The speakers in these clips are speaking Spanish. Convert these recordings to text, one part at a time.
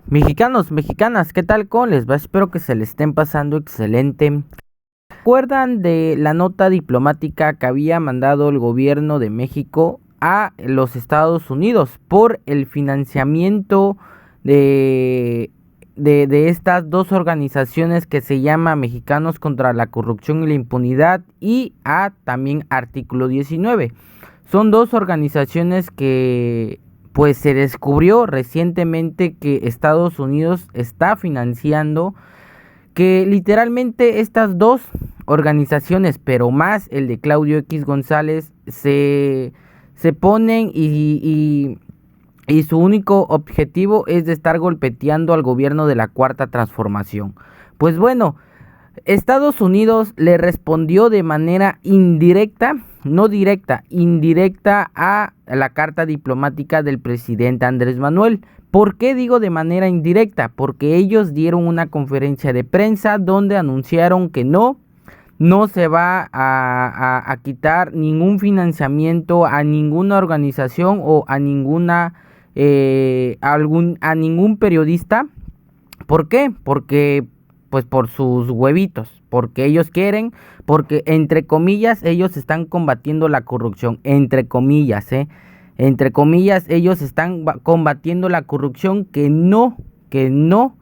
Mexicanos, mexicanas, ¿qué tal? ¿Cómo les va? Espero que se le estén pasando excelente. ¿Recuerdan de la nota diplomática que había mandado el gobierno de México a los Estados Unidos por el financiamiento de, de estas dos organizaciones que se llama Mexicanos contra la Corrupción y la Impunidad y a también Artículo 19? Son dos organizaciones que pues se descubrió recientemente que Estados Unidos está financiando, que literalmente estas dos organizaciones, pero más el de Claudio X González, se ponen y su único objetivo es de estar golpeteando al gobierno de la Cuarta Transformación. Pues bueno, Estados Unidos le respondió de manera indirecta, no directa, indirecta a la carta diplomática del presidente Andrés Manuel. ¿Por qué digo de manera indirecta? Porque ellos dieron una conferencia de prensa donde anunciaron que no se va a quitar ningún financiamiento a ninguna organización o a ninguna a ningún periodista. ¿Por qué? Porque pues por sus huevitos, porque ellos quieren, porque entre comillas ellos están combatiendo la corrupción, entre comillas, ellos están combatiendo la corrupción de que no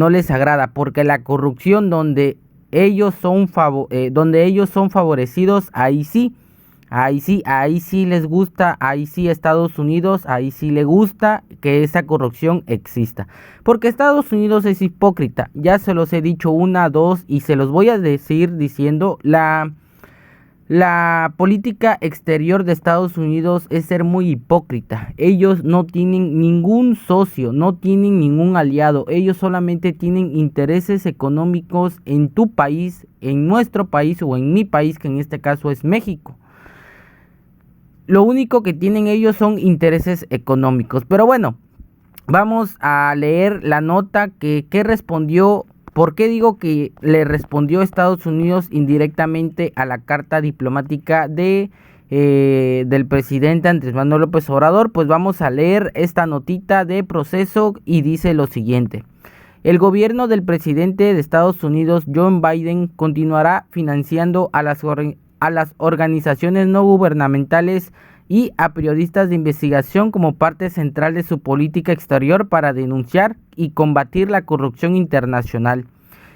les agrada, porque la corrupción donde ellos son favorecidos, ahí sí les gusta, ahí sí Estados Unidos, ahí sí le gusta que esa corrupción exista. Porque Estados Unidos es hipócrita, ya se los he dicho una, dos y se los voy a seguir diciendo. La política exterior de Estados Unidos es ser muy hipócrita. Ellos no tienen ningún socio, no tienen ningún aliado. Ellos solamente tienen intereses económicos en tu país, en nuestro país o en mi país, que en este caso es México. Lo único que tienen ellos son intereses económicos. Pero bueno, vamos a leer la nota que respondió. ¿Por qué digo que le respondió Estados Unidos indirectamente a la carta diplomática del presidente Andrés Manuel López Obrador? Pues vamos a leer esta notita de Proceso y dice lo siguiente. El gobierno del presidente de Estados Unidos, Joe Biden, continuará financiando a las organizaciones no gubernamentales y a periodistas de investigación como parte central de su política exterior para denunciar y combatir la corrupción internacional.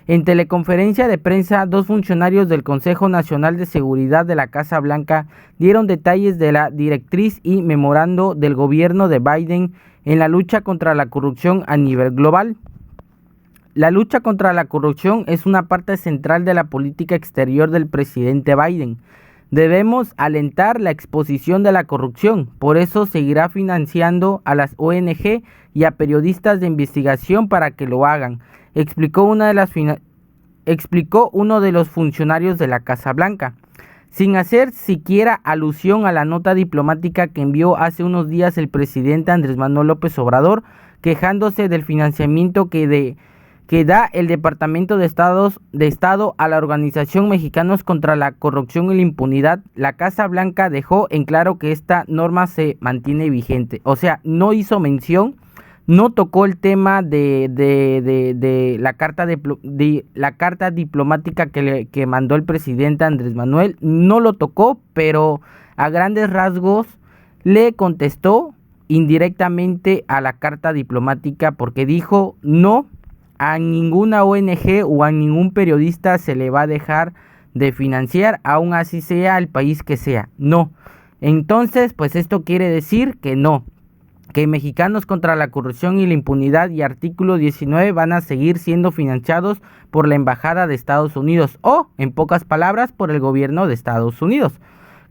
En teleconferencia de prensa, dos funcionarios del Consejo Nacional de Seguridad de la Casa Blanca dieron detalles de la directriz y memorando del gobierno de Biden en la lucha contra la corrupción a nivel global. La lucha contra la corrupción es una parte central de la política exterior del presidente Biden. Debemos alentar la exposición de la corrupción, por eso seguirá financiando a las ONG y a periodistas de investigación para que lo hagan, explicó uno de los funcionarios de la Casa Blanca, sin hacer siquiera alusión a la nota diplomática que envió hace unos días el presidente Andrés Manuel López Obrador, quejándose del financiamiento que da el Departamento de Estado a la Organización Mexicanos contra la Corrupción y la Impunidad. La Casa Blanca dejó en claro que esta norma se mantiene vigente. O sea, no hizo mención, no tocó el tema de la carta diplomática que mandó el presidente Andrés Manuel. No lo tocó, pero a grandes rasgos le contestó indirectamente a la carta diplomática porque dijo no. A ninguna ONG o a ningún periodista se le va a dejar de financiar, aun así sea el país que sea. No. Entonces, pues esto quiere decir que no. Que Mexicanos contra la Corrupción y la Impunidad y Artículo 19 van a seguir siendo financiados por la Embajada de Estados Unidos o, en pocas palabras, por el gobierno de Estados Unidos,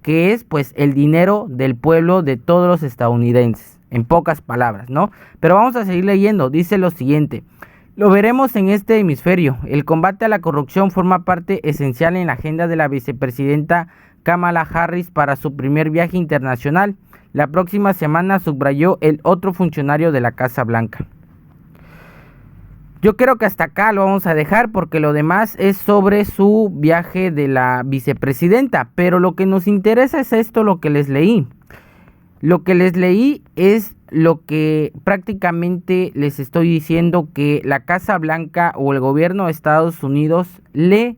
que es pues el dinero del pueblo de todos los estadounidenses, en pocas palabras, ¿no? Pero vamos a seguir leyendo. Dice lo siguiente. Lo veremos en este hemisferio. El combate a la corrupción forma parte esencial en la agenda de la vicepresidenta Kamala Harris para su primer viaje internacional. La próxima semana, subrayó el otro funcionario de la Casa Blanca. Yo creo que hasta acá lo vamos a dejar porque lo demás es sobre su viaje de la vicepresidenta. Pero lo que nos interesa es esto, lo que les leí. Lo que les leí es lo que prácticamente les estoy diciendo, que la Casa Blanca o el gobierno de Estados Unidos le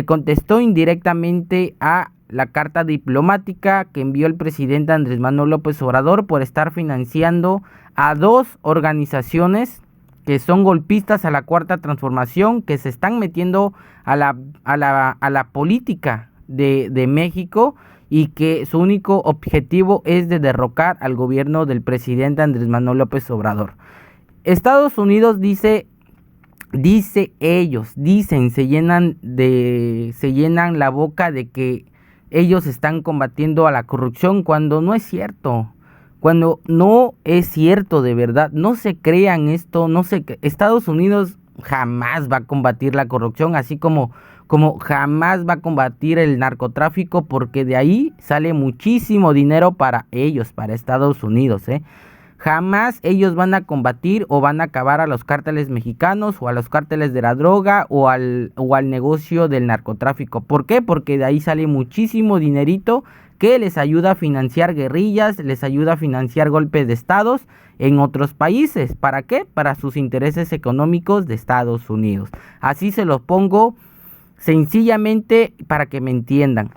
contestó indirectamente a la carta diplomática que envió el presidente Andrés Manuel López Obrador por estar financiando a dos organizaciones que son golpistas a la Cuarta Transformación, que se están metiendo a la política de México, y que su único objetivo es de derrocar al gobierno del presidente Andrés Manuel López Obrador. Estados Unidos dicen, se llenan la boca de que ellos están combatiendo a la corrupción, cuando no es cierto. Cuando no es cierto, de verdad, no se crean esto, Estados Unidos jamás va a combatir la corrupción, así como jamás va a combatir el narcotráfico, porque de ahí sale muchísimo dinero para ellos, para Estados Unidos, Jamás ellos van a combatir o van a acabar a los cárteles mexicanos o a los cárteles de la droga o al negocio del narcotráfico. ¿Por qué? Porque de ahí sale muchísimo dinerito que les ayuda a financiar guerrillas, les ayuda a financiar golpes de estados en otros países. ¿Para qué? Para sus intereses económicos de Estados Unidos. Así se los pongo sencillamente para que me entiendan.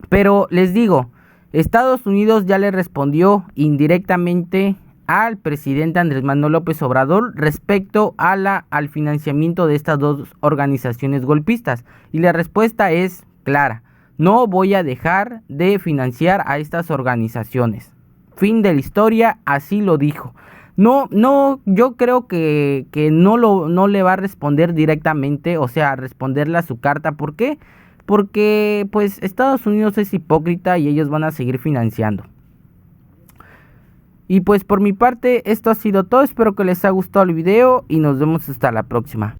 Pero les digo, Estados Unidos ya le respondió indirectamente al presidente Andrés Manuel López Obrador respecto al financiamiento de estas dos organizaciones golpistas. Y la respuesta es clara: no voy a dejar de financiar a estas organizaciones. Fin de la historia, así lo dijo. No, yo creo que no le va a responder directamente, o sea, responderle a su carta. ¿Por qué? Porque pues Estados Unidos es hipócrita y ellos van a seguir financiando. Y pues por mi parte esto ha sido todo, espero que les haya gustado el video y nos vemos hasta la próxima.